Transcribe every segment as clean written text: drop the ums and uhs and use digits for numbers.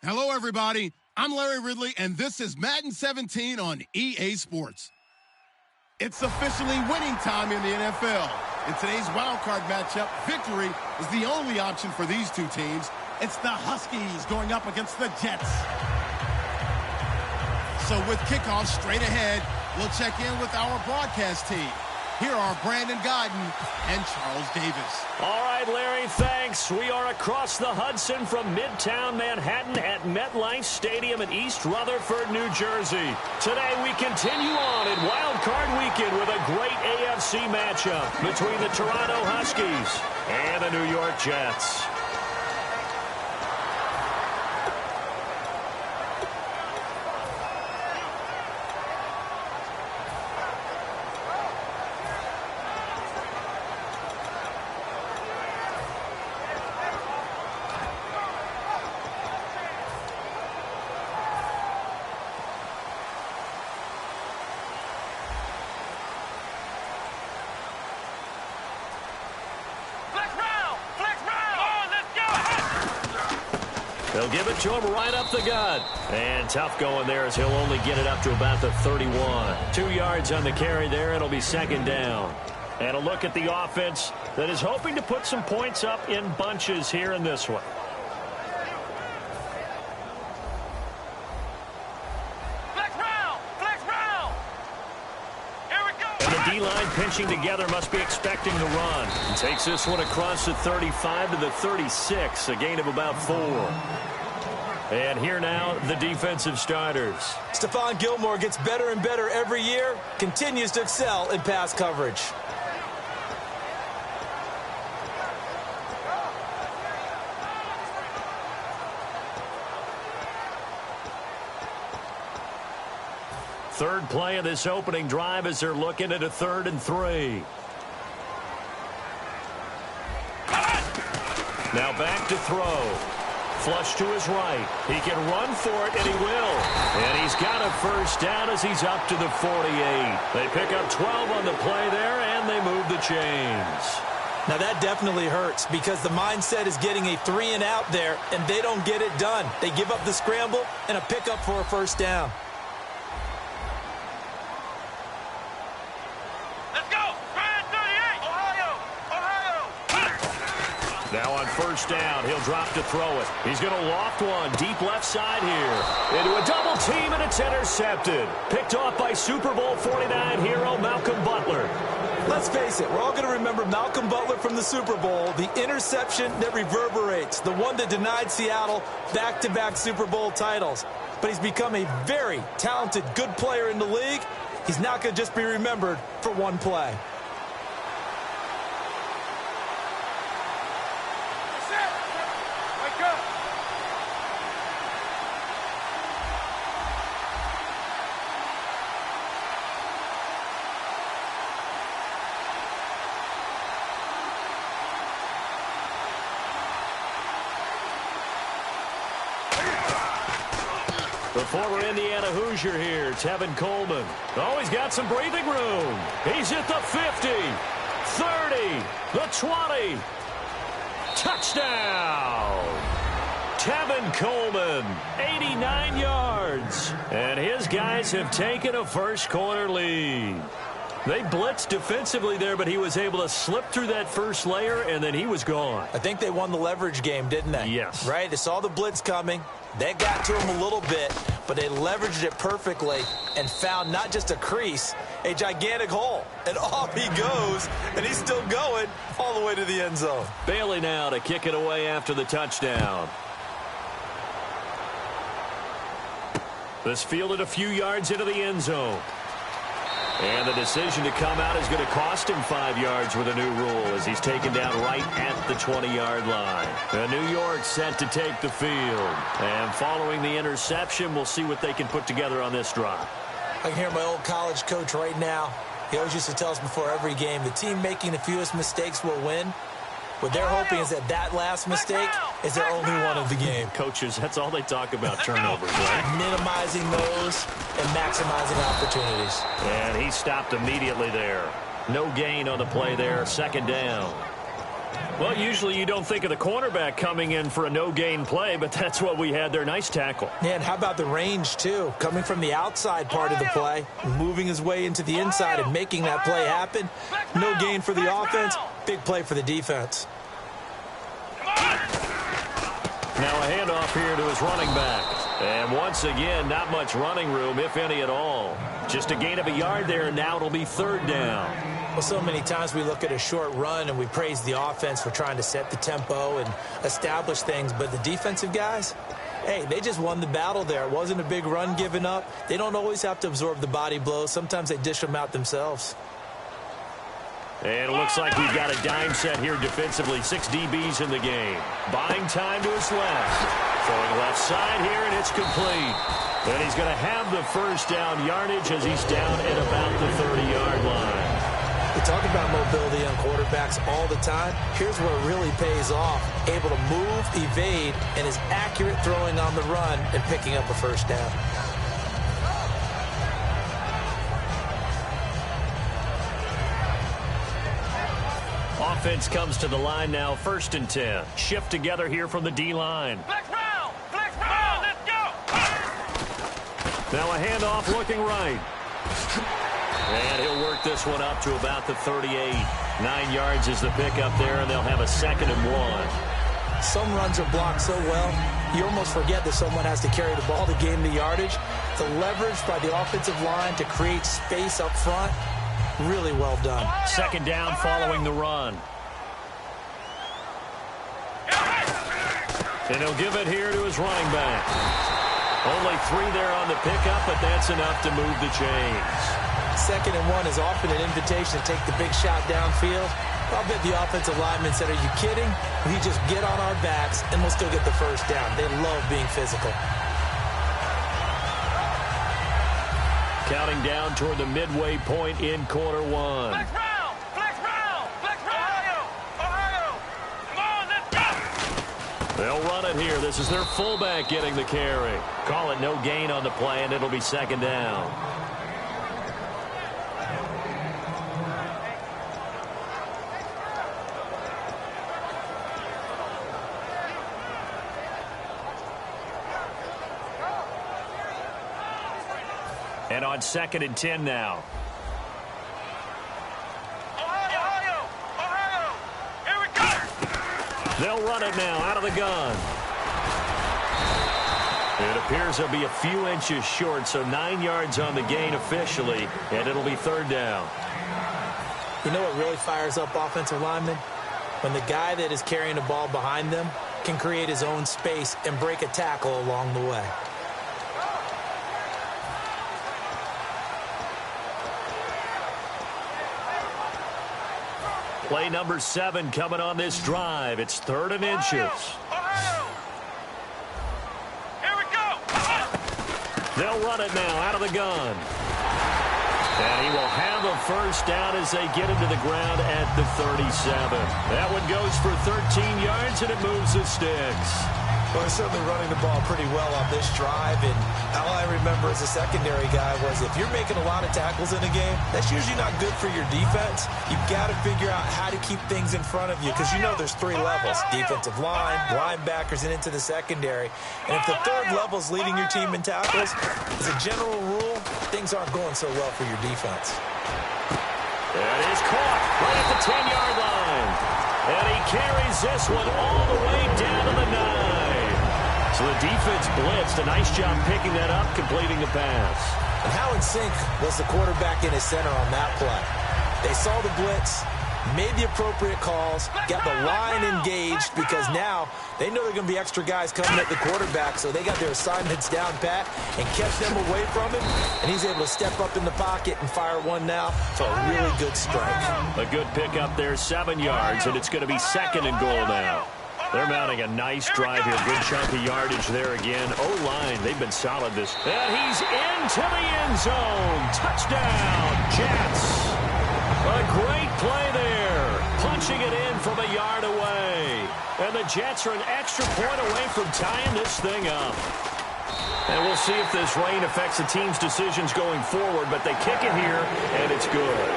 Hello, everybody. I'm Larry Ridley, and this is Madden 17 on EA Sports. It's officially winning time in the NFL. In today's wildcard matchup, victory is the only option for these two teams. It's the Huskies going up against the Jets. So with kickoff straight ahead, we'll check in with our broadcast team. Here are Brandon Godden and Charles Davis. All right, Larry, thanks. We are across the Hudson from Midtown Manhattan at MetLife Stadium in East Rutherford, New Jersey. Today we continue on in Wild Card Weekend with a great AFC matchup between the Toronto Huskies and the New York Jets. They'll give it to him right up the gut. And tough going there as he'll only get it up to about the 31. 2 yards on the carry there. It'll be second down. And a look at the offense that is hoping to put some points up in bunches here in this one. D-line pinching together, must be expecting the run. And takes this one across the 35 to the 36, a gain of about 4. And here now, the defensive starters. Stephon Gilmore gets better and better every year, continues to excel in pass coverage. Third play of this opening drive as they're looking at a 3rd and 3. Now back to throw. Flush to his right. He can run for it, and he will. And he's got a first down as he's up to the 48. They pick up 12 on the play there, and they move the chains. Now that definitely hurts because the mindset is getting a 3-and-out there, and they don't get it done. They give up the scramble and a pickup for a first down. Now on first down, he'll drop to throw it. He's going to loft one deep left side here. Into a double team, and it's intercepted. Picked off by Super Bowl 49 hero Malcolm Butler. Let's face it, we're all going to remember Malcolm Butler from the Super Bowl, the interception that reverberates, the one that denied Seattle back-to-back Super Bowl titles. But he's become a very talented, good player in the league. He's not going to just be remembered for one play. The former Indiana Hoosier here, Tevin Coleman. Oh, he's got some breathing room. He's at the 50, 30, the 20. Touchdown! Tevin Coleman, 89 yards. And his guys have taken a first quarter lead. They blitzed defensively there, but he was able to slip through that first layer, and then he was gone. I think they won the leverage game, didn't they? Yes. Right? They saw the blitz coming. They got to him a little bit, but they leveraged it perfectly and found not just a crease, a gigantic hole. And off he goes, and he's still going all the way to the end zone. Bailey now to kick it away after the touchdown. This fielded a few yards into the end zone. And the decision to come out is going to cost him 5 yards with a new rule as he's taken down right at the 20-yard line. And New York set to take the field. And following the interception, we'll see what they can put together on this drive. I can hear my old college coach right now. He always used to tell us before every game, the team making the fewest mistakes will win. What they're hoping is that last mistake is their only one of the game. Coaches, that's all they talk about, turnovers, right? Minimizing those and maximizing opportunities. And he stopped immediately there. No gain on the play there, second down. Well, usually you don't think of the cornerback coming in for a no-gain play, but that's what we had there. Nice tackle. Yeah, and how about the range, too? Coming from the outside part of the play, moving his way into the inside and making that play happen. No gain for the offense, big play for the defense. Now a handoff here to his running back. And once again, not much running room, if any at all. Just a gain of a yard there, and now it'll be third down. Well, so many times we look at a short run and we praise the offense for trying to set the tempo and establish things. But the defensive guys, hey, they just won the battle there. It wasn't a big run given up. They don't always have to absorb the body blows. Sometimes they dish them out themselves. And it looks like we've got a dime set here defensively. 6 DBs in the game. Buying time to his left. Throwing left side here, and it's complete. And he's going to have the first down yardage as he's down at about the 30-yard line. We talk about mobility on quarterbacks all the time. Here's where it really pays off. Able to move, evade, and is accurate throwing on the run and picking up a first down. Offense comes to the line now, 1st and 10. Shift together here from the D-line. Flex round, let's go! Now a handoff looking right. And he'll work this one up to about the 38. 9 yards is the pickup there, and they'll have a 2nd and 1. Some runs are blocked so well, you almost forget that someone has to carry the ball to gain the yardage. The leverage by the offensive line to create space up front, really well done. 2nd down following the run. And he'll give it here to his running back. Only 3 there on the pickup, but that's enough to move the chains. 2nd and 1 is often an invitation to take the big shot downfield. I'll bet the offensive lineman said, are you kidding? We just get on our backs and we'll still get the first down. They love being physical. Counting down toward the midway point in quarter 1. Flex round, Ohio! Come on, let's go! They'll run it here. This is their fullback getting the carry. Call it no gain on the play, and it'll be second down. And on 2nd and 10 now. Ohio! Here we go! They'll run it now out of the gun. It appears they'll be a few inches short, so 9 yards on the gain officially, and it'll be third down. You know what really fires up offensive linemen? When the guy that is carrying the ball behind them can create his own space and break a tackle along the way. Play number 7 coming on this drive. It's 3rd and inches. Ohio! Here we go! They'll run it now out of the gun. And he will have a first down as they get him to the ground at the 37. That one goes for 13 yards, and it moves the sticks. Well, they're certainly running the ball pretty well on this drive, and all I remember as a secondary guy was if you're making a lot of tackles in a game, that's usually not good for your defense. You've got to figure out how to keep things in front of you because you know there's 3 levels, defensive line, linebackers, and into the secondary. And if the 3rd level's leading your team in tackles, as a general rule, things aren't going so well for your defense. That is caught right at the 10-yard line. And he carries this one all the way down to the 9. So the defense blitzed. A nice job picking that up, completing the pass. And how in sync was the quarterback in his center on that play? They saw the blitz, made the appropriate calls, got the line engaged because now they know there are going to be extra guys coming at the quarterback, so they got their assignments down pat and kept them away from him, and he's able to step up in the pocket and fire one now for a really good strike. A good pick up there, 7 yards, and it's going to be 2nd and goal now. They're mounting a nice drive here. Good chunk of yardage there again. O-line, they've been solid this. And he's into the end zone. Touchdown, Jets. A great play there. Punching it in from a yard away. And the Jets are an extra point away from tying this thing up. And we'll see if this rain affects the team's decisions going forward, but they kick it here, and it's good.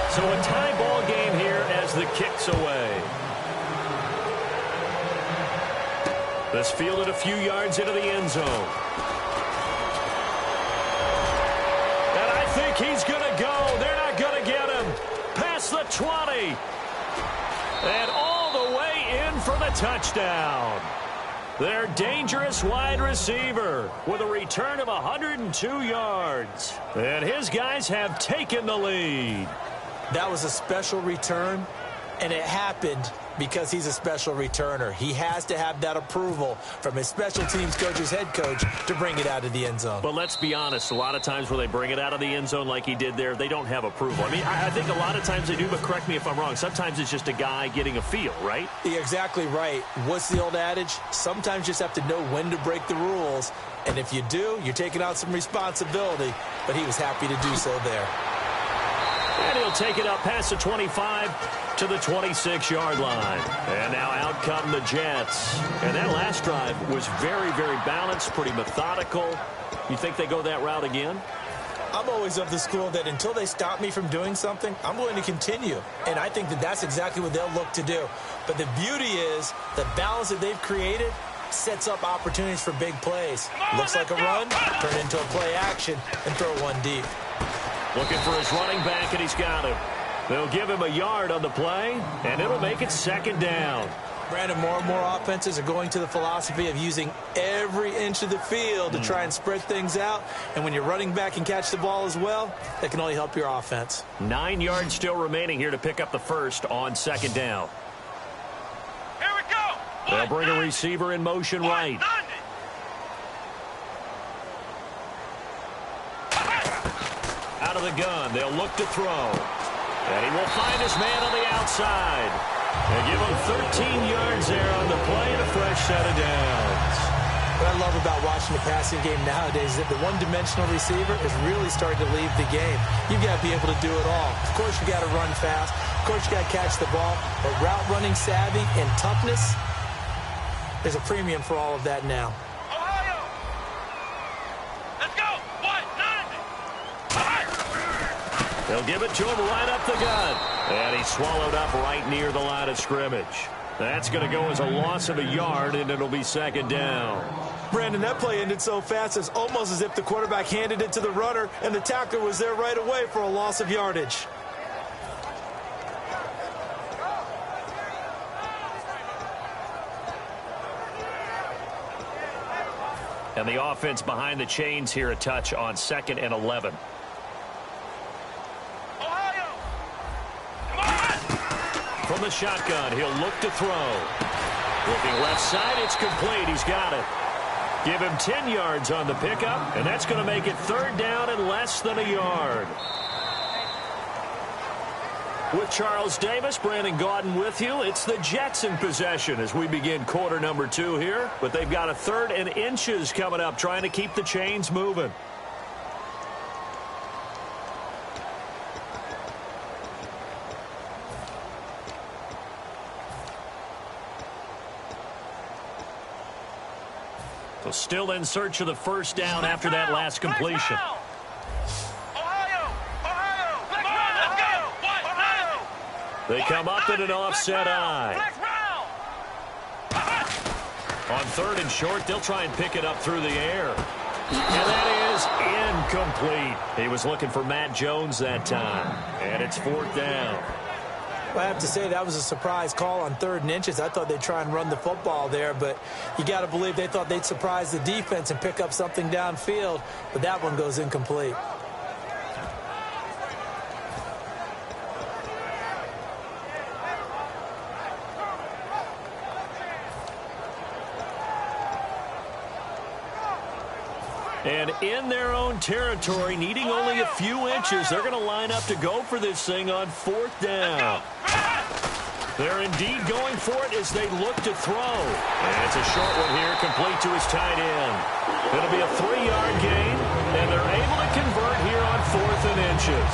So a tie ball game here as the kick's away. This fielded a few yards into the end zone. And I think he's going to go. They're not going to get him. Past the 20. And all the way in for the touchdown. Their dangerous wide receiver with a return of 102 yards. And his guys have taken the lead. That was a special return, and it happened because he's a special returner. He has to have that approval from his special teams coach's head coach to bring it out of the end zone. But let's be honest, a lot of times when they bring it out of the end zone like he did there, they don't have approval. I mean, I think a lot of times they do, but correct me if I'm wrong. Sometimes it's just a guy getting a feel, right? You're exactly right. What's the old adage? Sometimes you just have to know when to break the rules, and if you do, you're taking out some responsibility, but he was happy to do so there. And he'll take it up past the 25 to the 26-yard line. And now out come the Jets. And that last drive was very, very balanced, pretty methodical. You think they go that route again? I'm always of the school that until they stop me from doing something, I'm going to continue. And I think that that's exactly what they'll look to do. But the beauty is the balance that they've created sets up opportunities for big plays. Looks like a run, turn into a play action, and throw one deep. Looking for his running back, and he's got him. They'll give him a yard on the play, and it'll make it 2nd down. Brandon, more and more offenses are going to the philosophy of using every inch of the field to try and spread things out. And when your running back can catch the ball as well, that can only help your offense. 9 yards still remaining here to pick up the first on 2nd down. Here we go. They'll bring a receiver in motion right. Out of the gun, they'll look to throw. And he will find his man on the outside. They give him 13 yards there on the play and a fresh set of downs. What I love about watching the passing game nowadays is that the one-dimensional receiver is really starting to leave the game. You've got to be able to do it all. Of course, you got to run fast. Of course, you got to catch the ball. But route running savvy and toughness, there's a premium for all of that now. Ohio! Let's go! 1-9! They'll give it to him right up the gut. And he's swallowed up right near the line of scrimmage. That's going to go as a loss of a yard, and it'll be second down. Brandon, that play ended so fast, it's almost as if the quarterback handed it to the runner, and the tackler was there right away for a loss of yardage. And the offense behind the chains here a touch on 2nd and 11. Ohio! Come on! From the shotgun, he'll look to throw. Looking left side, it's complete. He's got it. Give him 10 yards on the pickup, and that's going to make it 3rd down and less than a yard. With Charles Davis, Brandon Gaudin with you. It's the Jets in possession as we begin quarter number 2 here. But they've got a 3rd and inches coming up, trying to keep the chains moving. So still in search of the first down after that last completion. Ohio! Ohio! Let's go! They come up in an offset eye. On 3rd and short, they'll try and pick it up through the air. And that is incomplete. He was looking for Matt Jones that time. And it's 4th down. I have to say that was a surprise call on 3rd and inches. I thought they'd try and run the football there, but you got to believe they thought they'd surprise the defense and pick up something downfield, but that one goes incomplete. And in their own territory, needing only a few inches, they're going to line up to go for this thing on 4th down. They're indeed going for it as they look to throw. And it's a short one here, complete to his tight end. It'll be a 3-yard gain, and they're able to convert here on 4th and inches.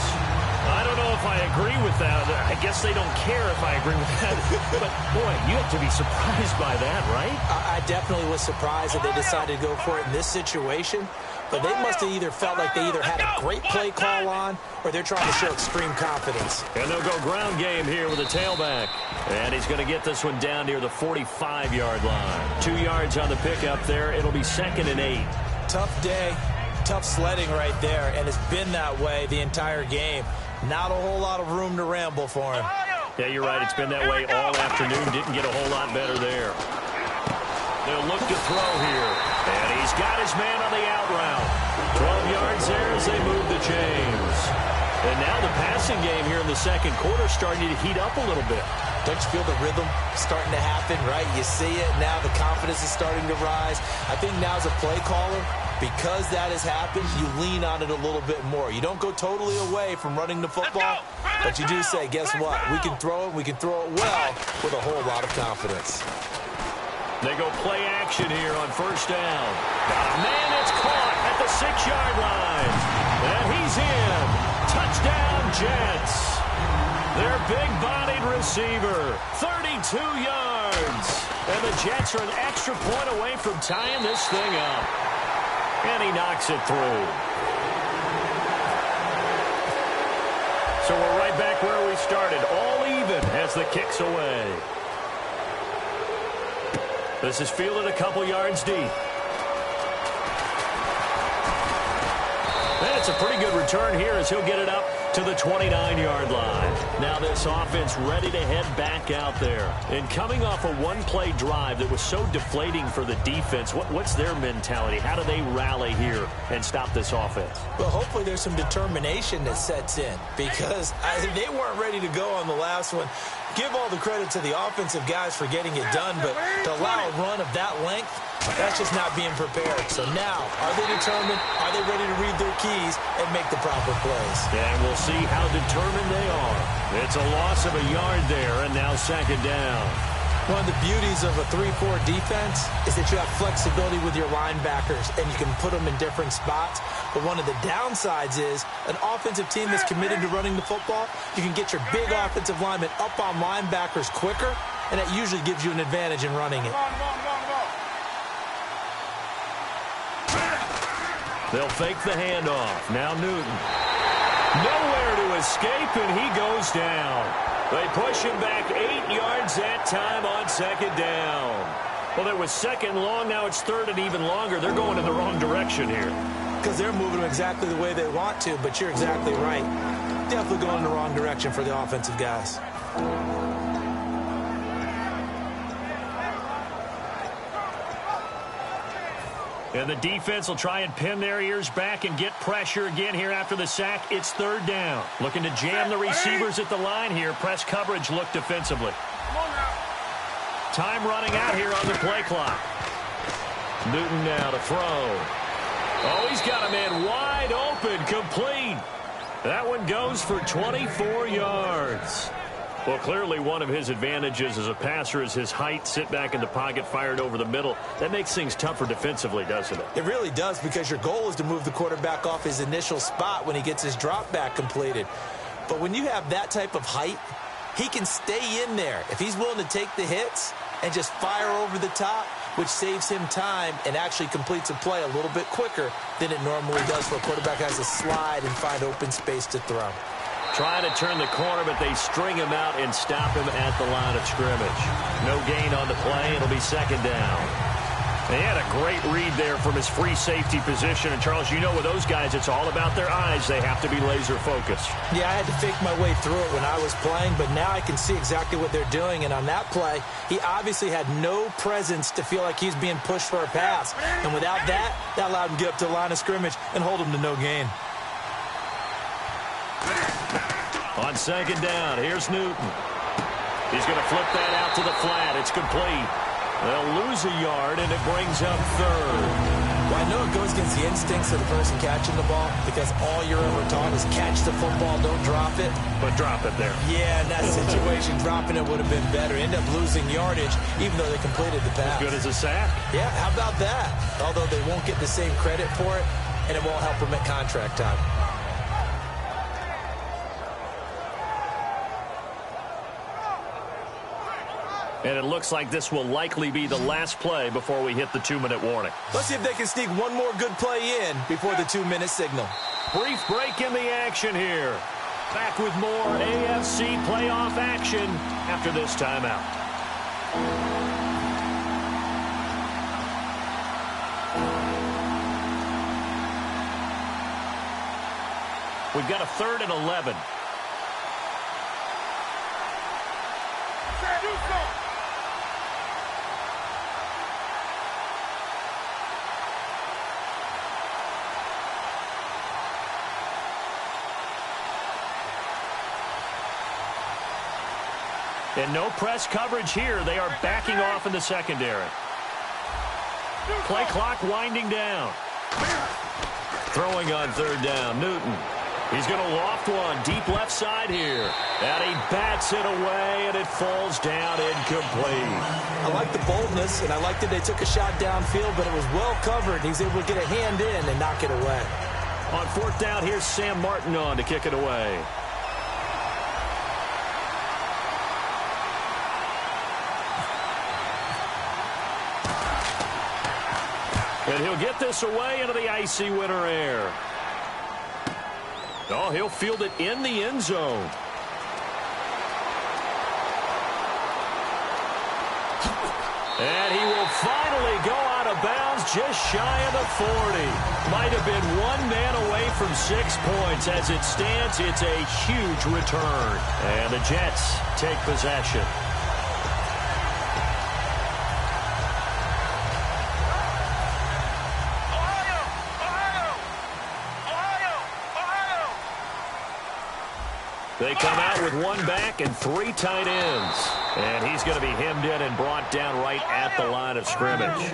I don't know if I agree with that. I guess they don't care if I agree with that. But, boy, you have to be surprised by that, right? I definitely was surprised that they decided to go for it in this situation. But they must have either felt like they either had a great play call on or they're trying to show extreme confidence. And they'll go ground game here with a tailback. And he's going to get this one down near the 45-yard line. 2 yards on the pickup there. It'll be 2nd and 8. Tough day, tough sledding right there, and it's been that way the entire game. Not a whole lot of room to ramble for him. Yeah, you're right. It's been that way all afternoon. Didn't get a whole lot better there. They'll look to throw here. And he's got his man on the out route. 12 yards there as they move the chains. And now the passing game here in the second quarter starting to heat up a little bit. Don't you feel the rhythm starting to happen, right? You see it now. The confidence is starting to rise. I think now as a play caller, because that has happened, you lean on it a little bit more. You don't go totally away from running the football, but you do say, guess what? We can throw it. We can throw it well with a whole lot of confidence. They go play action here on 1st down. Got a man that's caught at the 6-yard line. And he's in. Touchdown, Jets. Their big-bodied receiver, 32 yards. And the Jets are an extra point away from tying this thing up. And he knocks it through. So we're right back where we started, all even as the kick's away. This is fielded a couple yards deep. And it's a pretty good return here as he'll get it up to the 29-yard line. Now this offense ready to head back out there. And coming off a one-play drive that was so deflating for the defense, what's their mentality? How do they rally here and stop this offense? Well, hopefully there's some determination that sets in because they weren't ready to go on the last one. Give all the credit to the offensive guys for getting it done, but to allow a run of that length, that's just not being prepared. So now, are they determined? Are they ready to read their keys and make the proper plays? And we'll see how determined they are. It's a loss of a yard there, and now 2nd down. One of the beauties of a 3-4 defense is that you have flexibility with your linebackers, and you can put them in different spots. But one of the downsides is an offensive team that's committed to running the football, you can get your big offensive linemen up on linebackers quicker, and that usually gives you an advantage in running it. They'll fake the handoff. Now Newton. Nowhere to escape, and he goes down. They push him back 8 yards that time on second down. Well, there was second long. Now it's third and even longer. They're going in the wrong direction here. Because they're moving them exactly the way they want to, but you're exactly right. Definitely going in the wrong direction for the offensive guys. And the defense will try and pin their ears back and get pressure again here after the sack. It's third down. Looking to jam the receivers at the line here. Press coverage look defensively. Time running out here on the play clock. Newton now to throw. Oh, he's got a man wide open, complete. That one goes for 24 yards. Well, clearly one of his advantages as a passer is his height. Sit back in the pocket, fired over the middle. That makes things tougher defensively, doesn't it? It really does, because your goal is to move the quarterback off his initial spot when he gets his drop back completed. But when you have that type of height, he can stay in there if he's willing to take the hits and just fire over the top, which saves him time and actually completes a play a little bit quicker than it normally does for a quarterback who has to slide and find open space to throw. Trying to turn the corner, but they string him out and stop him at the line of scrimmage. No gain on the play. It'll be second down. They had a great read there from his free safety position. And, Charles, you know with those guys, it's all about their eyes. They have to be laser focused. Yeah, I had to fake my way through it when I was playing, but now I can see exactly what they're doing. And on that play, he obviously had no presence to feel like he's being pushed for a pass. And without that, that allowed him to get up to the line of scrimmage and hold him to no gain. On second down, here's Newton. He's going to flip that out to the flat. It's complete. They'll lose a yard, and it brings up third. Well, I know it goes against the instincts of the person catching the ball, because all you're ever taught is catch the football, don't drop it. But drop it there. Yeah, in that situation, dropping it would have been better. End up losing yardage, even though they completed the pass. As good as a sack. Yeah, how about that? Although they won't get the same credit for it, and it won't help them at contract time. And it looks like this will likely be the last play before we hit the 2-minute warning. Let's see if they can sneak one more good play in before the 2-minute signal. Brief break in the action here. Back with more AFC playoff action after this timeout. We've got a 3rd and 11. And no press coverage here. They are backing off in the secondary. Play clock winding down. Throwing on 3rd down, Newton. He's going to loft one deep left side here. And he bats it away, and it falls down incomplete. I like the boldness, and I like that they took a shot downfield, but it was well covered. He was able to get a hand in and knock it away. On 4th down, here's Sam Martin on to kick it away. And he'll get this away into the icy winter air. Oh, he'll field it in the end zone. And he will finally go out of bounds just shy of the 40. Might have been one man away from 6 points. As it stands, it's a huge return. And the Jets take possession. They come out with one back and 3 tight ends. And he's going to be hemmed in and brought down right at the line of scrimmage.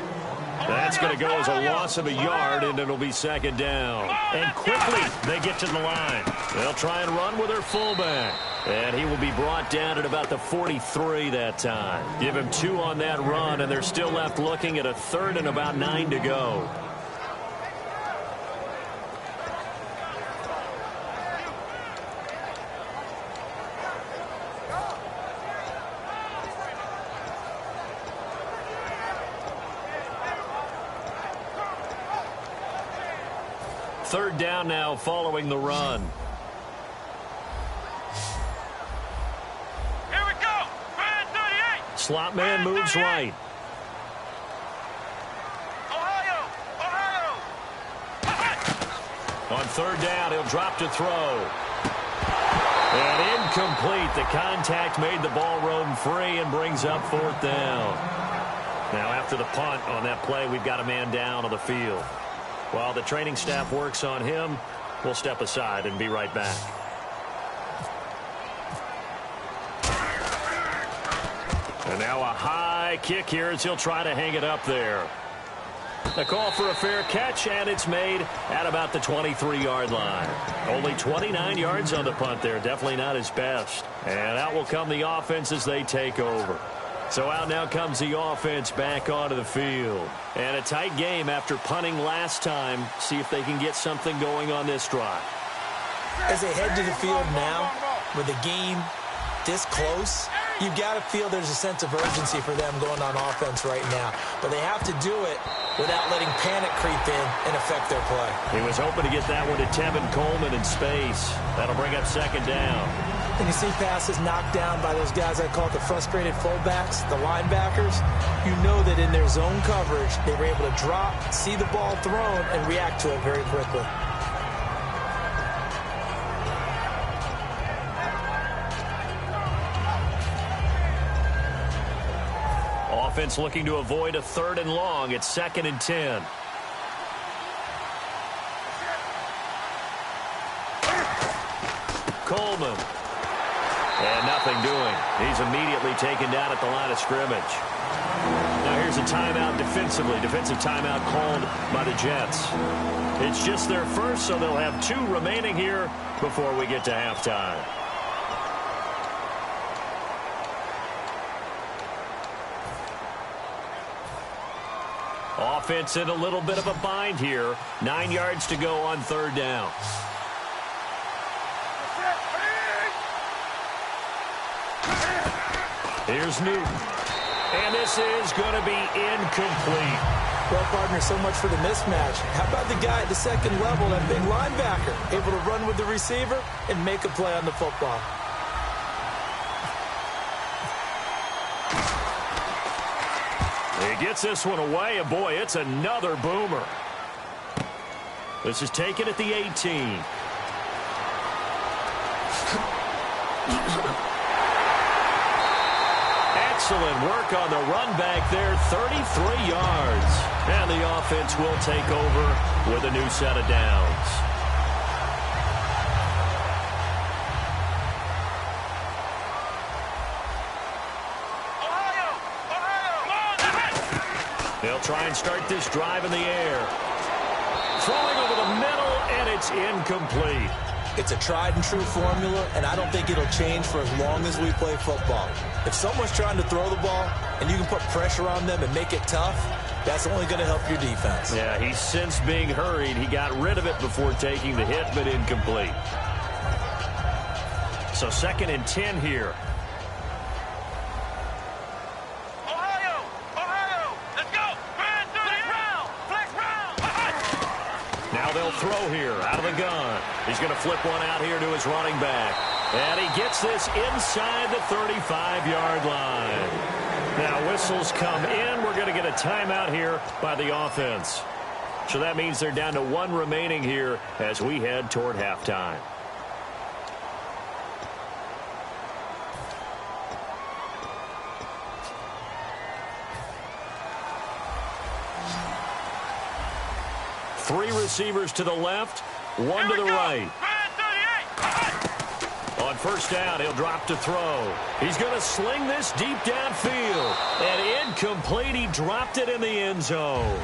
That's going to go as a loss of a yard, and it'll be second down. And quickly, they get to the line. They'll try and run with their fullback. And he will be brought down at about the 43 that time. Give him 2 on that run, and they're still left looking at a 3rd and about 9 to go. Third down now following the run. Here we go. Brand 38. Slot man moves right. Ohio. On third down, he'll drop to throw. And incomplete. The contact made the ball roam free and brings up 4th down. Now after the punt on that play, we've got a man down on the field. While the training staff works on him, we'll step aside and be right back. And now a high kick here as he'll try to hang it up there. A call for a fair catch, and it's made at about the 23-yard line. Only 29 yards on the punt there. Definitely not his best. And out will come the offense as they take over. So out now comes the offense back onto the field. And a tight game after punting last time. See if they can get something going on this drive. As they head to the field now, with the game this close, you've got to feel there's a sense of urgency for them going on offense right now. But they have to do it without letting panic creep in and affect their play. He was hoping to get that one to Tevin Coleman in space. That'll bring up second down. And you see passes knocked down by those guys I call the frustrated fullbacks, the linebackers. You know that in their zone coverage, they were able to drop, see the ball thrown, and react to it very quickly. Offense looking to avoid a 3rd and long. It's 2nd and 10. Coleman. And nothing doing. He's immediately taken down at the line of scrimmage. Now here's a timeout defensively. Defensive timeout called by the Jets. It's just their first, so they'll have 2 remaining here before we get to halftime. Offense in a little bit of a bind here. 9 yards to go on third down. Here's Newton. And this is going to be incomplete. Well, partner, so much for the mismatch. How about the guy at the second level, that big linebacker, able to run with the receiver and make a play on the football? He gets this one away, and boy, it's another boomer. This is taken at the 18. Excellent work on the run back there, 33 yards. And the offense will take over with a new set of downs. They'll try and start this drive in the air. Throwing over the middle, and it's incomplete. It's a tried-and-true formula, and I don't think it'll change for as long as we play football. If someone's trying to throw the ball and you can put pressure on them and make it tough, that's only going to help your defense. Yeah, he's since being hurried. He got rid of it before taking the hit, but incomplete. So 2nd and 10 here. They'll throw here out of the gun. He's going to flip one out here to his running back. And he gets this inside the 35-yard line. Now whistles come in. We're going to get a timeout here by the offense. So that means they're down to 1 remaining here as we head toward halftime. Three receivers to the left, 1 to the right. Brand 38. On first down, he'll drop to throw. He's going to sling this deep downfield. And incomplete, he dropped it in the end zone.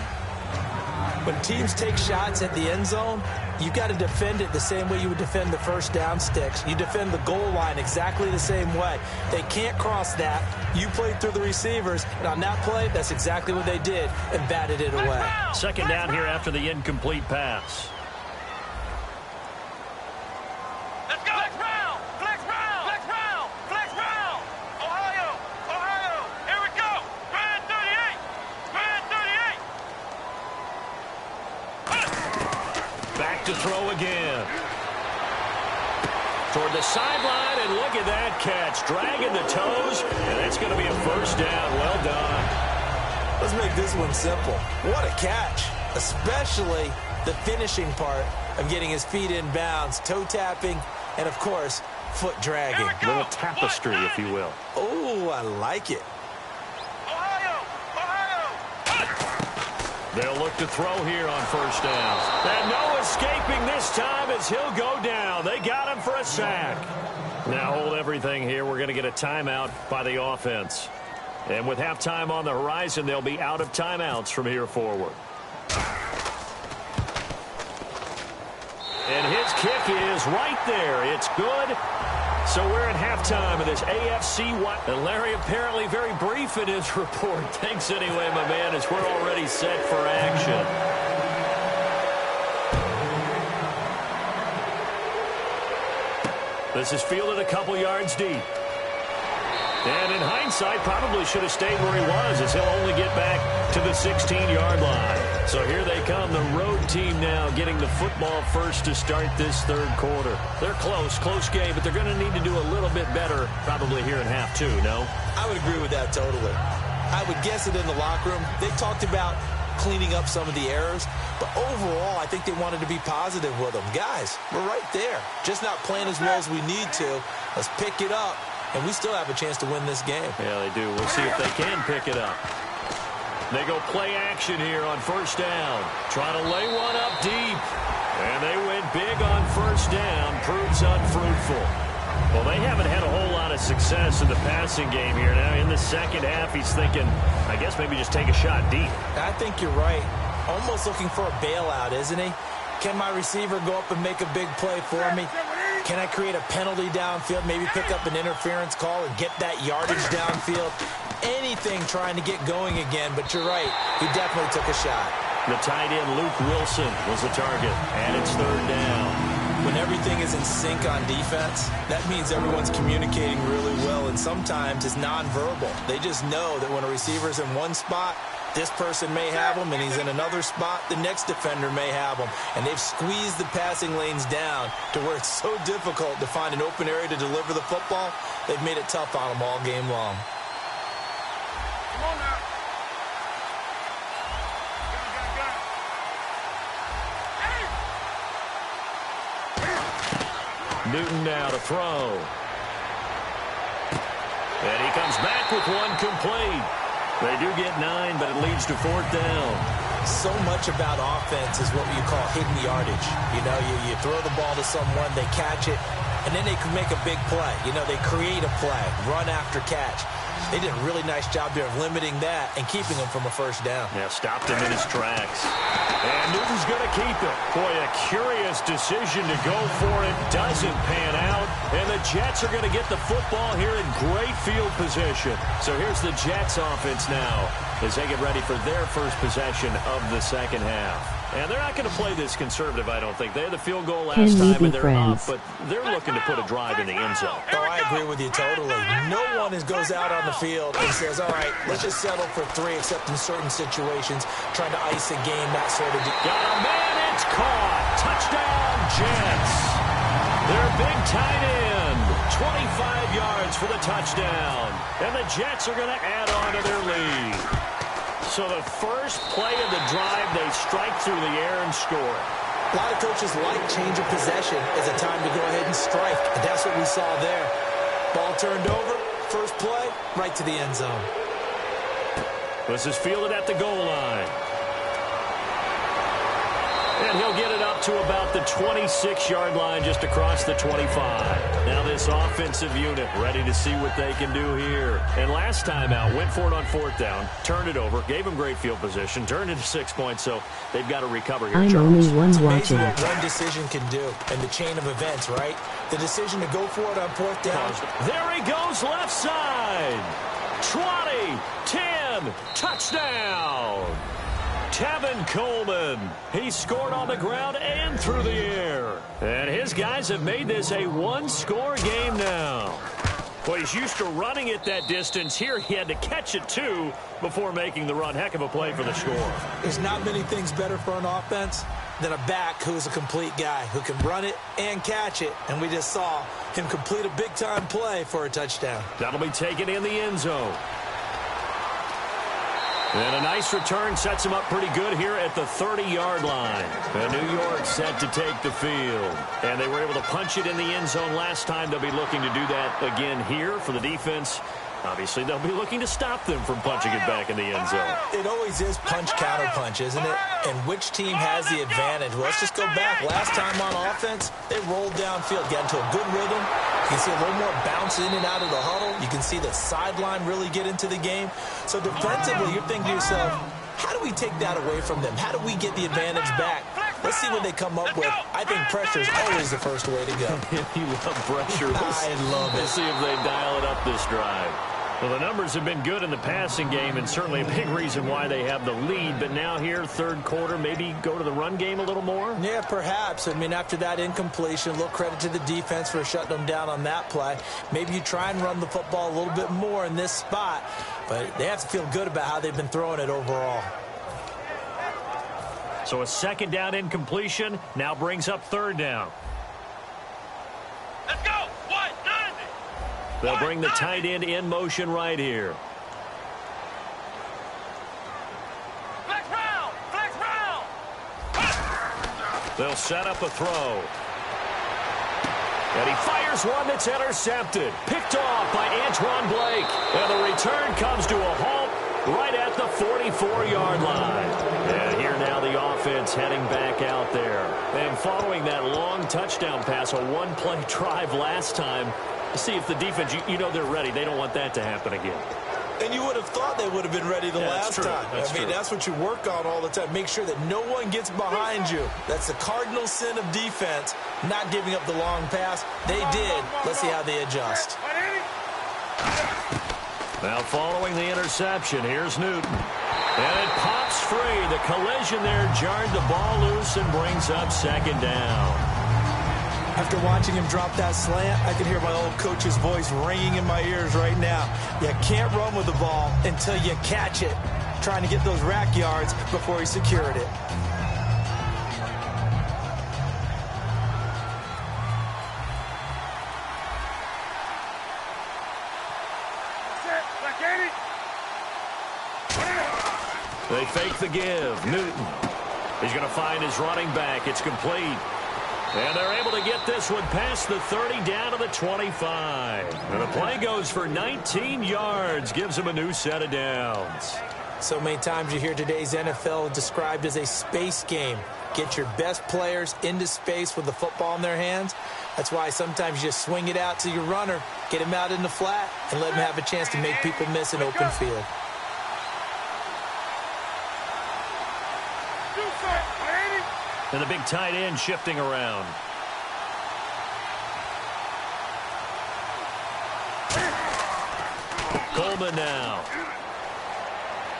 When teams take shots at the end zone, you've got to defend it the same way you would defend the first down sticks. You defend the goal line exactly the same way. They can't cross that. You played through the receivers, and on that play, that's exactly what they did and batted it away. Second down here after the incomplete pass. Let's go. Flex round. Flex round. Flex round. Flex round. Ohio. Ohio. Here we go. Spread 38. Spread 38. Back to throw again. Toward the sideline, and look at that catch. Dragging the toes, and it's going to be a first down. Well done. Let's make this one simple. What a catch, especially the finishing part of getting his feet in bounds, toe tapping, and, of course, foot dragging. A little tapestry, if you will. Oh, I like it. Ohio. Ohio. They'll look to throw here on first down. And no escaping this time as he'll go down. They got him for a sack. Now hold everything here. We're going to get a timeout by the offense. And with halftime on the horizon, they'll be out of timeouts from here forward. And his kick is right there. It's good. So we're at halftime of this AFC. And Larry apparently very brief in his report. Thanks anyway, my man, as we're already set for action. This is fielded a couple yards deep. And in hindsight, probably should have stayed where he was, as he'll only get back to the 16-yard line. So here they come, the road team now getting the football first to start this third quarter. They're close game, but they're going to need to do a little bit better probably here in half two, no? I would agree with that totally. I would guess it in the locker room. They talked about cleaning up some of the errors, but overall, I think they wanted to be positive with them. Guys, we're right there. Just not playing as well as we need to. Let's pick it up. And we still have a chance to win this game. Yeah, they do. We'll see if they can pick it up. They go play action here on first down. Trying to lay one up deep. And they went big on first down. Proves unfruitful. Well, they haven't had a whole lot of success in the passing game here. Now, in the second half, he's thinking, I guess maybe just take a shot deep. I think you're right. Almost looking for a bailout, isn't he? Can my receiver go up and make a big play for me? Can I create a penalty downfield, maybe pick up an interference call and get that yardage downfield? Anything trying to get going again, but you're right. He definitely took a shot. The tight end, Luke Wilson, was the target, and it's third down. When everything is in sync on defense, that means everyone's communicating really well, and sometimes it's nonverbal. They just know that when a receiver's in one spot, this person may have him, and he's in another spot. The next defender may have him. And they've squeezed the passing lanes down to where it's so difficult to find an open area to deliver the football. They've made it tough on them all game long. Come on now. Newton now to throw. And he comes back with one complete. They do get 9, but it leads to fourth down. So much about offense is what you call hidden yardage. You know, you throw the ball to someone, they catch it, and then they can make a big play. You know, they create a play, run after catch. They did a really nice job there of limiting that and keeping him from a first down. Yeah, stopped him in his tracks. And Newton's going to keep it. Boy, a curious decision to go for it. Doesn't pan out. And the Jets are going to get the football here in great field position. So here's the Jets offense now as they get ready for their first possession of the second half. And they're not going to play this conservative, I don't think. They had the field goal last time, and they're up, but they're looking to put a drive in the end zone. Oh, I agree with you totally. No one goes out on the field and says, all right, let's just settle for 3, except in certain situations, trying to ice a game, that sort of deal. Got a man, it's caught. Touchdown, Jets. Their big tight end, 25 yards for the touchdown. And the Jets are going to add on to their lead. So the first play of the drive, they strike through the air and score. A lot of coaches like change of possession as a time to go ahead and strike. And that's what we saw there. Ball turned over, first play, right to the end zone. This is fielded at the goal line. And And he'll get it up to about the 26-yard line, just across the 25. Now this offensive unit ready to see what they can do here. And last time out, went for it on 4th down, turned it over, gave them great field position, turned into 6 points, so they've got to recover here, I'm Charles. only one It's watching. amazing what one decision can do in the chain of events, right? The decision to go for it on 4th down. There he goes, left side. 20, 10, touchdown. Tevin Coleman. He scored on the ground and through the air. And his guys have made this a one-score game now. Well, he's used to running it that distance. Here he had to catch it, too, before making the run. Heck of a play for the score. There's not many things better for an offense than a back who's a complete guy, who can run it and catch it. And we just saw him complete a big-time play for a touchdown. That'll be taken in the end zone. And a nice return sets him up pretty good here at the 30-yard line. And New York set to take the field. And they were able to punch it in the end zone last time. They'll be looking to do that again here for the defense. Obviously, they'll be looking to stop them from punching it back in the end zone. It always is punch-counter-punch, isn't it? And which team has the advantage? Well, let's just go back. Last time on offense, they rolled downfield, got into a good rhythm. You can see a little more bounce in and out of the huddle. You can see the sideline really get into the game. So defensively, you're thinking to yourself, how do we take that away from them? How do we get the advantage back? Let's see what they come up with. I think pressure is always the first way to go. You love pressure. I love it. Let's see if they dial it up this drive. Well, the numbers have been good in the passing game, and certainly a big reason why they have the lead. But now here, third quarter, maybe go to the run game a little more? Yeah, perhaps. I mean, after that incompletion, a little credit to the defense for shutting them down on that play. Maybe you try and run the football a little bit more in this spot. But they have to feel good about how they've been throwing it overall. So a second down incompletion now brings up third down. Let's go. 190. They'll bring the tight end in motion right here. Flex round. Flex round. They'll set up a throw. And he fires one that's intercepted. Picked off by Antoine Blake. And the return comes to a halt right at the 44-yard line. And here now the offense heading back out there. And following that long touchdown pass, a one-play drive last time, see if the defense, you know they're ready. They don't want that to happen again. And you would have thought they would have been ready the last time. I mean, that's what you work on all the time. Make sure that no one gets behind you. That's the cardinal sin of defense, not giving up the long pass. They did. Let's see how they adjust. Now following the interception, here's Newton. And it pops free. The collision there jarred the ball loose and brings up second down. After watching him drop that slant, I can hear my old coach's voice ringing in my ears right now. You can't run with the ball until you catch it. Trying to get those rack yards before he secured it. They fake the give. Newton. He's going to find his running back. It's complete. And they're able to get this one past the 30 down to the 25. And the play goes for 19 yards. Gives them a new set of downs. So many times you hear today's NFL described as a space game. Get your best players into space with the football in their hands. That's why sometimes you just swing it out to your runner, get him out in the flat, and let him have a chance to make people miss an open field. And the big tight end shifting around. Coleman now.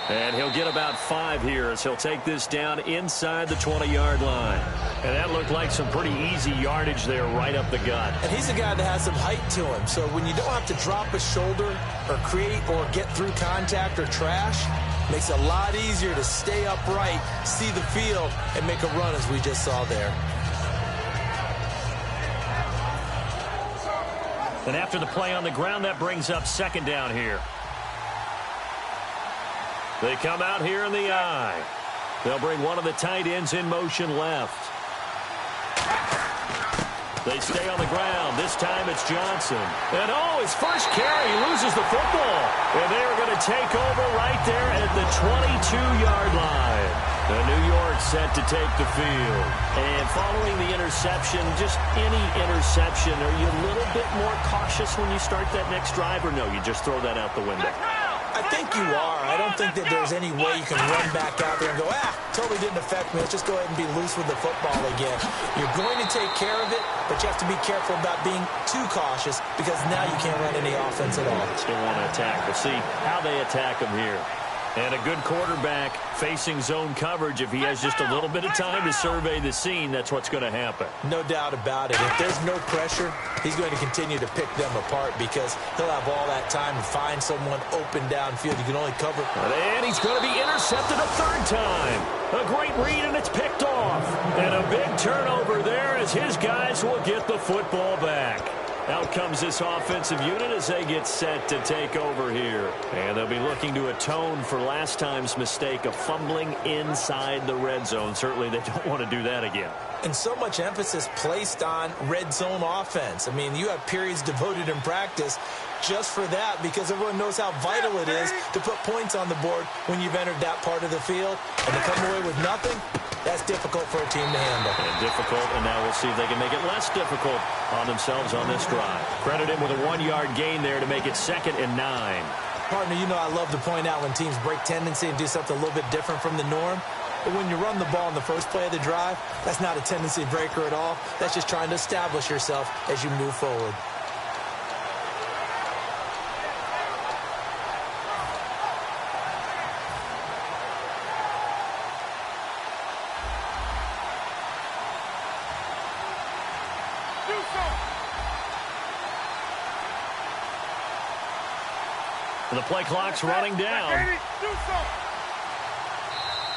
And he'll get about 5 here as he'll take this down inside the 20-yard line. And that looked like some pretty easy yardage there right up the gut. And he's a guy that has some height to him. So when you don't have to drop a shoulder or create or get through contact or trash, makes it a lot easier to stay upright, see the field, and make a run as we just saw there. And after the play on the ground, that brings up second down here. They come out here in the I. They'll bring one of the tight ends in motion left. They stay on the ground. This time it's Johnson. And his first carry, he loses the football. And they are going to take over right there at the 22-yard line. The New York set to take the field. And following the interception, just any interception, are you a little bit more cautious when you start that next drive, or no, you just throw that out the window? I think you are. I don't think that there's any way you can run back out there and go, totally didn't affect me. Let's just go ahead and be loose with the football again. You're going to take care of it, but you have to be careful about being too cautious because now you can't run any offense at all. Still want to attack. We'll see how they attack them here. And a good quarterback facing zone coverage. If he has just a little bit of time to survey the scene, that's what's going to happen. No doubt about it. If there's no pressure, he's going to continue to pick them apart because he'll have all that time to find someone open downfield. You can only cover. And he's going to be intercepted a third time. A great read, and it's picked off. And a big turnover there as his guys will get the football back. Out comes this offensive unit as they get set to take over here. And they'll be looking to atone for last time's mistake of fumbling inside the red zone. Certainly they don't want to do that again. And so much emphasis placed on red zone offense. I mean, you have periods devoted in practice just for that because everyone knows how vital it is to put points on the board when you've entered that part of the field. And to come away with nothing, that's difficult for a team to handle. And difficult, and now we'll see if they can make it less difficult on themselves on this drive. Credit him with a 1-yard gain there to make it 2nd and 9. Partner, you know I love to point out when teams break tendency and do something a little bit different from the norm. But when you run the ball in the first play of the drive, that's not a tendency breaker at all. That's just trying to establish yourself as you move forward. The play clock's running down.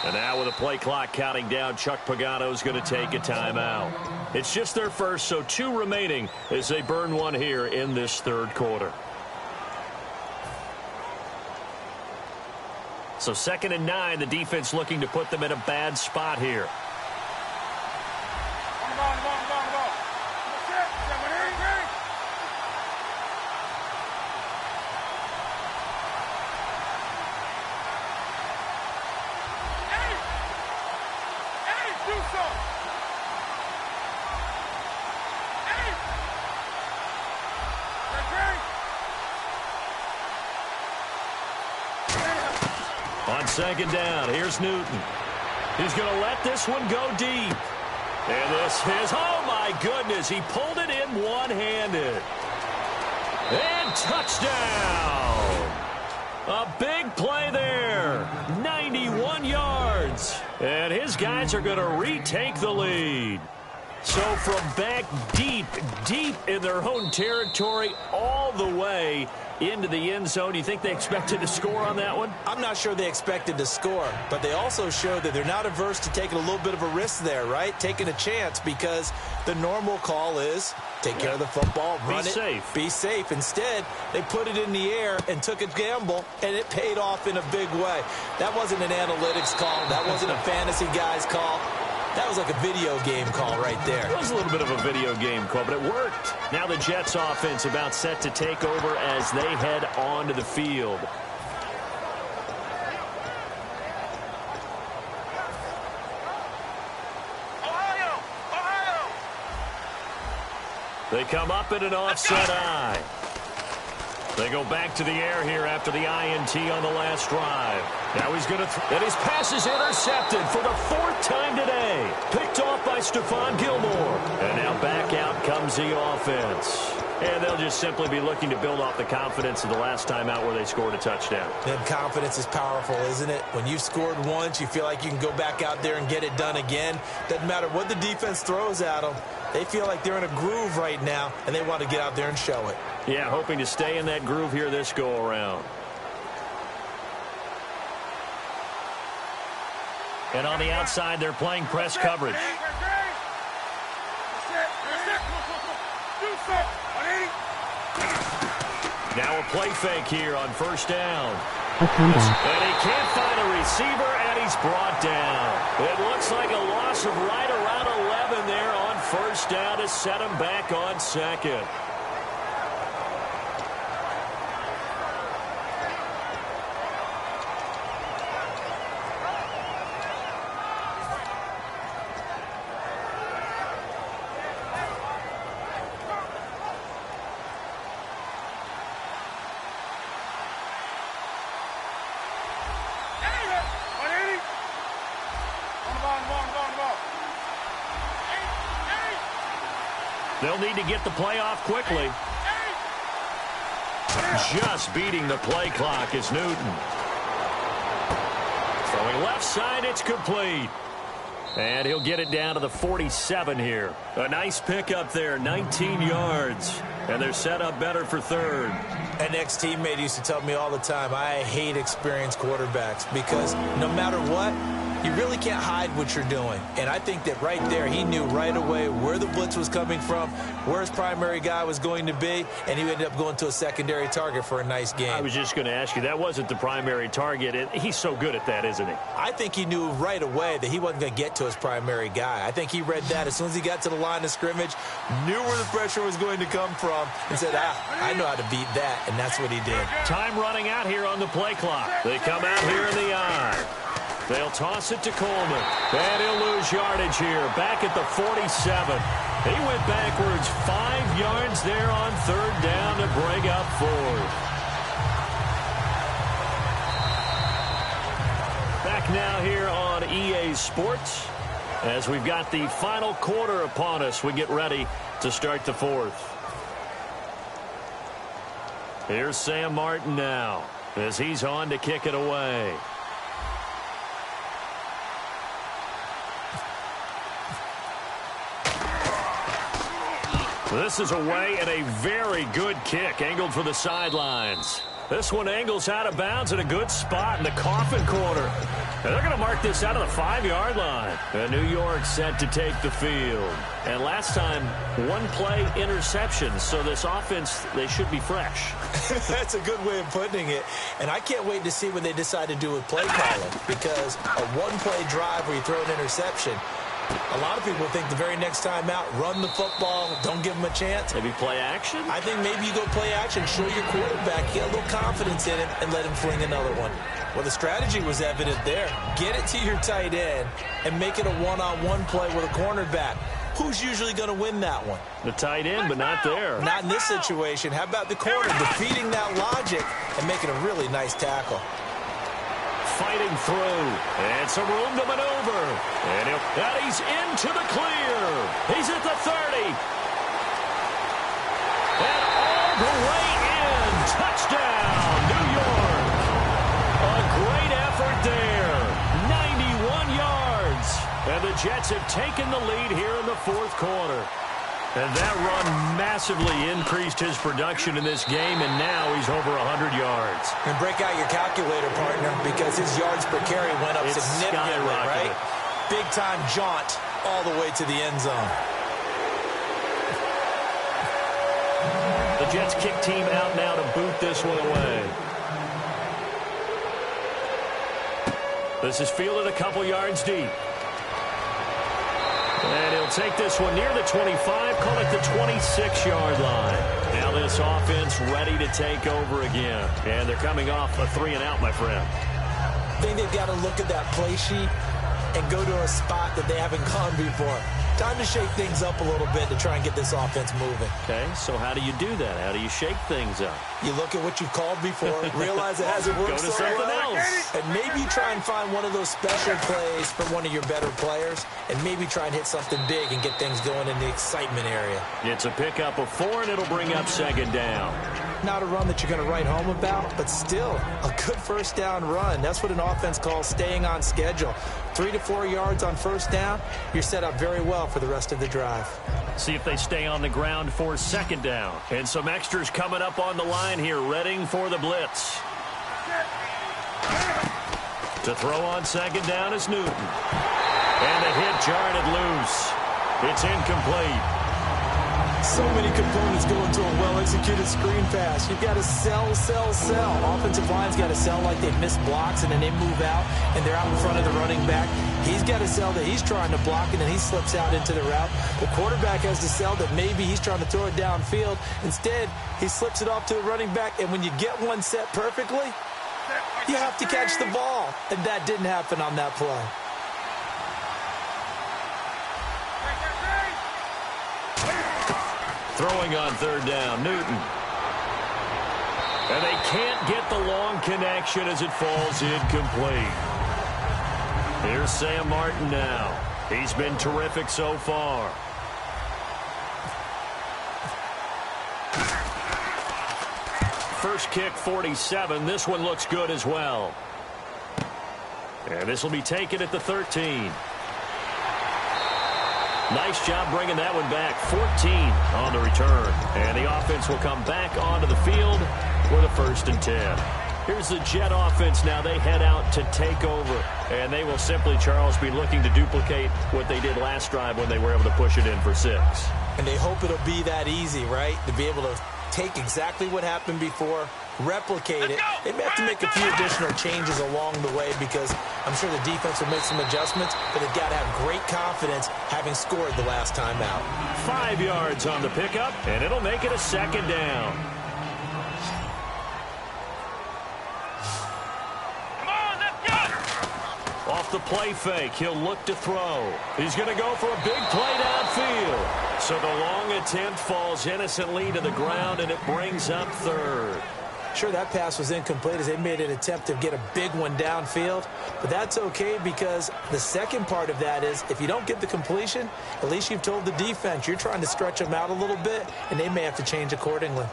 And now with the play clock counting down, Chuck Pagano's going to take a timeout. It's just their first, so 2 remaining as they burn one here in this third quarter. So 2nd and 9, the defense looking to put them in a bad spot here. On 2nd down, here's Newton. He's going to let this one go deep. And this is, oh my goodness, he pulled it in one-handed. And touchdown! A big play there. 91 yards. And his guys are going to retake the lead. So from back deep in their own territory all the way into the end zone, do you think they expected to score on that one? I'm not sure they expected to score, but they also showed that they're not averse to taking a little bit of a risk there, right? Taking a chance because the normal call is take care of the football, run it, be safe. Instead, they put it in the air and took a gamble, and it paid off in a big way. That wasn't an analytics call. That wasn't a fantasy guy's call. That was like a video game call right there. It was a little bit of a video game call, but it worked. Now the Jets offense about set to take over as they head onto the field. Ohio! They come up in an offset eye. They go back to the air here after the INT on the last drive. Now he's going to and his pass is intercepted for the 4th time today. Picked off by Stephon Gilmore. And now back out comes the offense. And they'll just simply be looking to build off the confidence of the last time out where they scored a touchdown. And confidence is powerful, isn't it? When you've scored once, you feel like you can go back out there and get it done again. Doesn't matter what the defense throws at them. They feel like they're in a groove right now, and they want to get out there and show it. Yeah, hoping to stay in that groove here this go-around. And on the outside, they're playing press coverage. Now a play fake here on 1st down. And he can't find a receiver, and he's brought down. It looks like a loss of right around 11 there on 1st down to set him back on 2nd. They'll need to get the play off quickly. Just beating the play clock is Newton. Throwing left side, it's complete. And he'll get it down to the 47 here. A nice pickup there, 19 yards. And they're set up better for third. An ex-teammate used to tell me all the time, I hate experienced quarterbacks because no matter what, you really can't hide what you're doing. And I think that right there, he knew right away where the blitz was coming from, where his primary guy was going to be, and he ended up going to a secondary target for a nice game. I was just going to ask you, that wasn't the primary target. He's so good at that, isn't he? I think he knew right away that he wasn't going to get to his primary guy. I think he read that as soon as he got to the line of scrimmage, knew where the pressure was going to come from, and said, I know how to beat that, and that's what he did. Time running out here on the play clock. They come out here in the I. They'll toss it to Coleman. And he'll lose yardage here. Back at the 47. He went backwards 5 yards there on third down to bring up fourth. Back now here on EA Sports. As we've got the final quarter upon us, we get ready to start the fourth. Here's Sam Martin now as he's on to kick it away. This is away and a very good kick angled for the sidelines. This one angles out of bounds in a good spot in the coffin corner. And they're going to mark this out of the 5-yard line. And New York set to take the field. And last time, one play interception. So this offense, they should be fresh. That's a good way of putting it. And I can't wait to see what they decide to do with play calling. Because a one-play drive where you throw an interception, a lot of people think the very next time out, run the football, don't give them a chance. Maybe play action? I think maybe you go play action, show your quarterback, get a little confidence in him, and let him fling another one. Well, the strategy was evident there. Get it to your tight end and make it a one-on-one play with a cornerback. Who's usually going to win that one? The tight end, but not there. Not in this situation. How about the corner defeating that logic and making a really nice tackle? Fighting through, and some room to maneuver. And he's into the clear. He's at the 30. And all the way in. Touchdown, New York. A great effort there. 91 yards. And the Jets have taken the lead here in the fourth quarter. And that run massively increased his production in this game, and now he's over 100 yards. And break out your calculator, partner, because his yards per carry went up significantly, right? Big-time jaunt all the way to the end zone. The Jets kick team out now to boot this one away. This is fielded a couple yards deep. And he'll take this one near the 25, call it the 26-yard line. Now this offense ready to take over again. And they're coming off a 3-and-out, my friend. I think they've got to look at that play sheet and go to a spot that they haven't gone before. Time to shake things up a little bit to try and get this offense moving. Okay, so how do you do that? How do you shake things up? You look at what you've called before, realize it hasn't worked so well, and maybe try and find one of those special plays from one of your better players, and maybe try and hit something big and get things going in the excitement area. It's a pickup of 4, and it'll bring up second down. Not a run that you're going to write home about, but still a good first down run. That's what an offense calls staying on schedule. 3 to 4 yards on first down, you're set up very well for the rest of the drive. See if they stay on the ground for second down. And some extras coming up on the line here, readying for the blitz. To throw on second down is Newton. And the hit jarred it loose. It's incomplete. So many components go into a well-executed screen pass. You've got to sell, sell, sell. Offensive line's got to sell like they've missed blocks, and then they move out, and they're out in front of the running back. He's got to sell that he's trying to block, and then he slips out into the route. The quarterback has to sell that maybe he's trying to throw it downfield. Instead, he slips it off to the running back, and when you get one set perfectly, you have to catch the ball. And that didn't happen on that play. Throwing on third down, Newton. And they can't get the long connection as it falls incomplete. Here's Sam Martin now. He's been terrific so far. first kick 47. This one looks good as well. And this will be taken at the 13. Nice job bringing that one back. 14 on the return. And the offense will come back onto the field with a 1st and 10. Here's the Jet offense now. They head out to take over. And they will simply, Charles, be looking to duplicate what they did last drive when they were able to push it in for 6. And they hope it'll be that easy, right? To be able to take exactly what happened before, replicate it. They may have to make a few additional changes along the way because I'm sure the defense will make some adjustments, but they've got to have great confidence having scored the last time out. 5 yards on the pickup, and it'll make it a 2nd down. Off the play fake, he'll look to throw. He's going to go for a big play downfield. So the long attempt falls innocently to the ground, and it brings up 3rd. Sure, that pass was incomplete as they made an attempt to get a big one downfield, but that's okay because the second part of that is if you don't get the completion, at least you've told the defense you're trying to stretch them out a little bit, and they may have to change accordingly.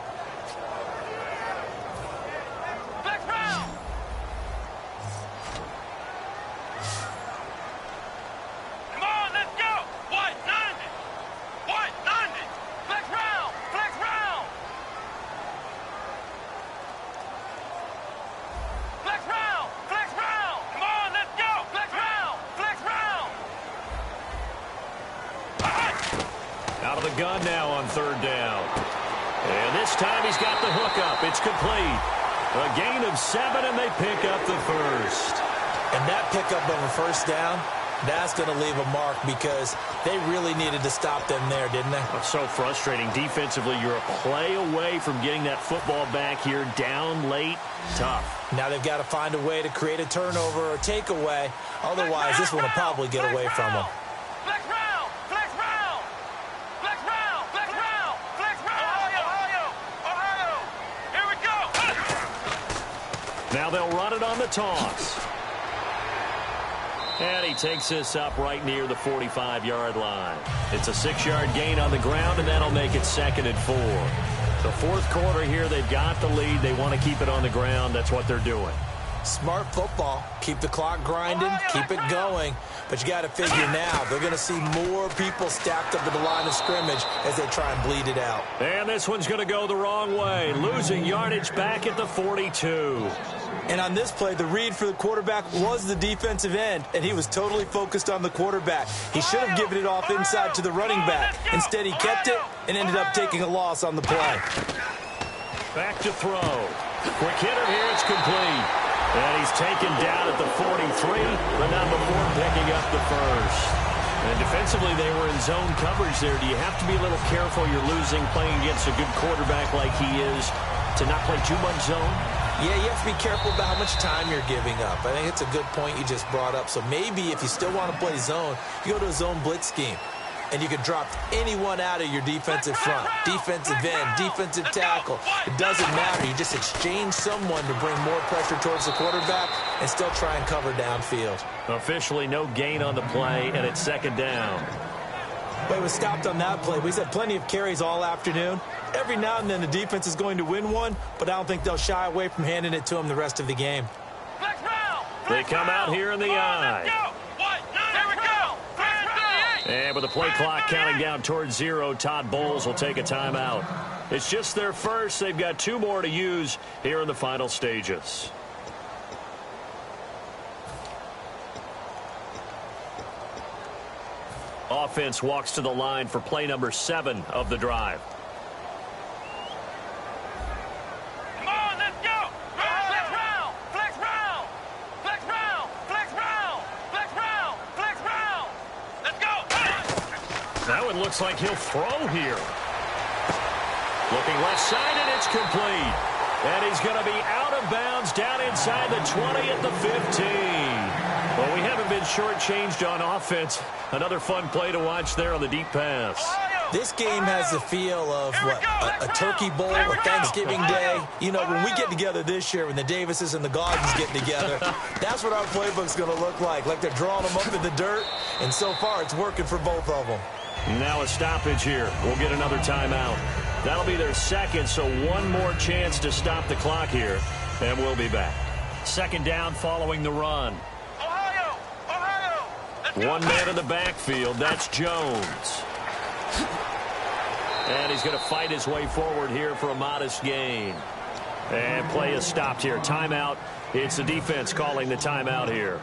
Out of the gun now on 3rd down. And this time he's got the hook up. It's complete. A gain of 7, and they pick up the 1st. And that pickup of a 1st down, that's going to leave a mark because they really needed to stop them there, didn't they? It's so frustrating. Defensively, you're a play away from getting that football back here down late. Tough. Now they've got to find a way to create a turnover or takeaway. Otherwise, this one will probably get away from them. Now they'll run it on the toss. And he takes this up right near the 45-yard line. It's a 6-yard gain on the ground, and that'll make it 2nd and 4. The 4th quarter here, they've got the lead. They want to keep it on the ground. That's what they're doing. Smart football. Keep the clock grinding. Keep it going. But you got to figure now they're going to see more people stacked up at the line of scrimmage as they try and bleed it out. And this one's going to go the wrong way. Losing yardage back at the 42. And on this play, the read for the quarterback was the defensive end, and he was totally focused on the quarterback. He should have given it off inside to the running back. Instead, he kept it and ended up taking a loss on the play. Back to throw. Quick hitter here. It's complete. And he's taken down at the 43, but not before picking up the 1st. And defensively, they were in zone coverage there. Do you have to be a little careful? You're losing playing against a good quarterback like he is to not play too much zone? Yeah, you have to be careful about how much time you're giving up. I think it's a good point you just brought up. So maybe if you still want to play zone, you go to a zone blitz scheme. And you can drop anyone out of your defensive front, defensive end, defensive tackle. It doesn't matter. You just exchange someone to bring more pressure towards the quarterback and still try and cover downfield. Officially no gain on the play, and it's 2nd down. But he was stopped on that play. He's had plenty of carries all afternoon. Every now and then the defense is going to win one, but I don't think they'll shy away from handing it to him the rest of the game. They come out here in the eye. And with the play clock counting down towards 0, Todd Bowles will take a timeout. It's just their first. They've got 2 more to use here in the final stages. Offense walks to the line for play number 7 of the drive. Come on, let's go! Flex round! Flex round! Flex round! Flex round! Flex round! Flex round! Let's go! That one looks like he'll throw here. Looking left side, and it's complete. And he's going to be out of bounds down inside the 20 at the 15. Well, we haven't been shortchanged on offense. Another fun play to watch there on the deep pass. This game has the feel of, what, a turkey bowl, a Thanksgiving day. You know, when we get together this year, when the Davises and the Gardens get together, that's what our playbook's going to look like they're drawing them up in the dirt, and so far it's working for both of them. Now a stoppage here. We'll get another timeout. That'll be their second, so one more chance to stop the clock here, and we'll be back. Second down following the run. Ohio! Ohio! Let's go. One man in the backfield. That's Jones. And he's going to fight his way forward here for a modest gain. And play is stopped here. Timeout. It's the defense calling the timeout here.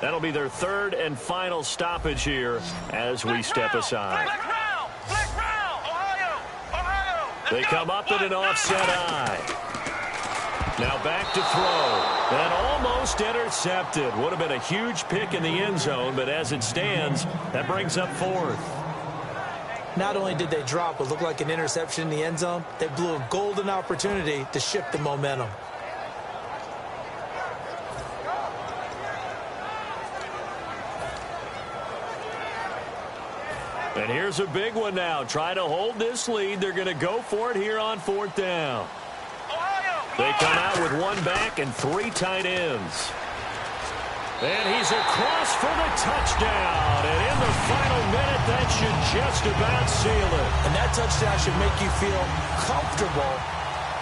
That'll be their third and final stoppage here as we step aside. Flex round! Flex round! Ohio! Ohio! Let's They go. come up in an offset eye. Now back to throw. And almost intercepted. Would have been a huge pick in the end zone, but as it stands, that brings up fourth. Not only did they drop what looked like an interception in the end zone, they blew a golden opportunity to shift the momentum. And here's a big one now. Try to hold this lead. They're going to go for it here on fourth down. Ohio! They come out with one back and three tight ends. And he's across for the touchdown. And in the final minute, that should just about seal it. And that touchdown should make you feel comfortable.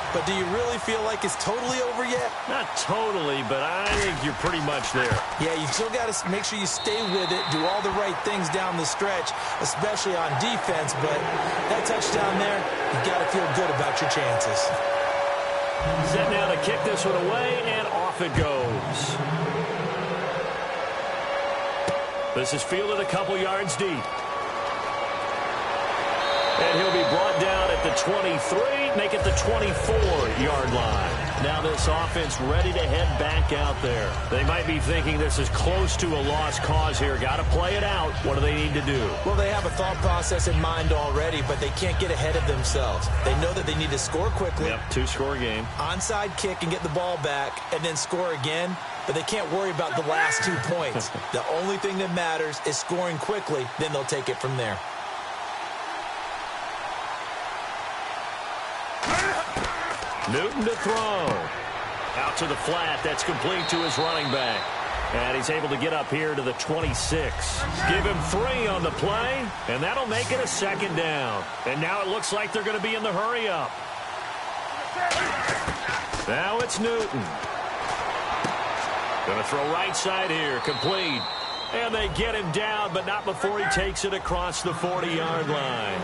But do you really feel like it's totally over yet? Not totally, but I think you're pretty much there. Yeah, you still got to make sure you stay with it, do all the right things down the stretch, especially on defense. But that touchdown there, you got to feel good about your chances. Set now to kick this one away, and off it goes. This is fielded a couple yards deep. And he'll be brought down at the 23, make it the 24-yard line. Now this offense ready to head back out there. They might be thinking this is close to a lost cause here. Got to play it out. What do they need to do? Well, they have a thought process in mind already, but they can't get ahead of themselves. They know that they need to score quickly. Yep, two-score game. Onside kick and get the ball back and then score again. But they can't worry about the last 2 points. The only thing that matters is scoring quickly. Then they'll take it from there. Newton to throw. Out to the flat. That's complete to his running back. And he's able to get up here to the 26. Give him 3 on the play, and that'll make it a second down. And now it looks like they're going to be in the hurry-up. Now it's Newton. Going to throw right side here. Complete. And they get him down, but not before he takes it across the 40-yard line.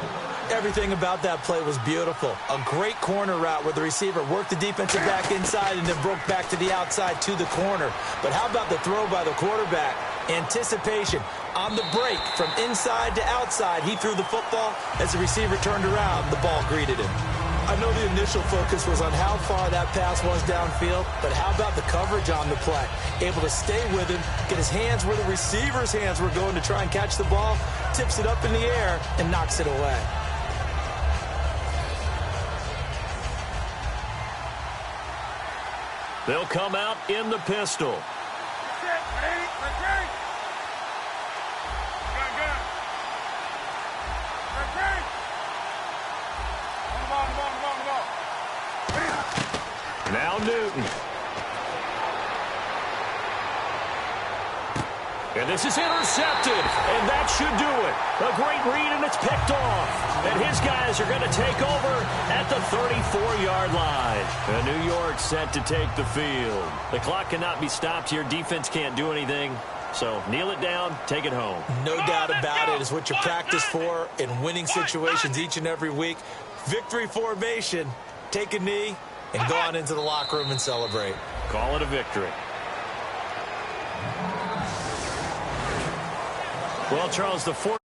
Everything about that play was beautiful. A great corner route where the receiver worked the defensive back inside and then broke back to the outside to the corner. But how about the throw by the quarterback? Anticipation. On the break from inside to outside, he threw the football. As the receiver turned around, the ball greeted him. I know the initial focus was on how far that pass was downfield, but how about the coverage on the play? Able to stay with him, get his hands where the receiver's hands were going to try and catch the ball, tips it up in the air, and knocks it away. They'll come out in the pistol. Now Newton. And this is intercepted, and that should do it. A great read, and it's picked off. And his guys are going to take over at the 34-yard line. And New York set to take the field. The clock cannot be stopped here. Defense can't do anything. So kneel it down, take it home. No doubt about it. It's what you practice for in winning situations each and every week. Victory formation. Take a knee and go on into the locker room and celebrate. Call it a victory. Well, Charles, the 14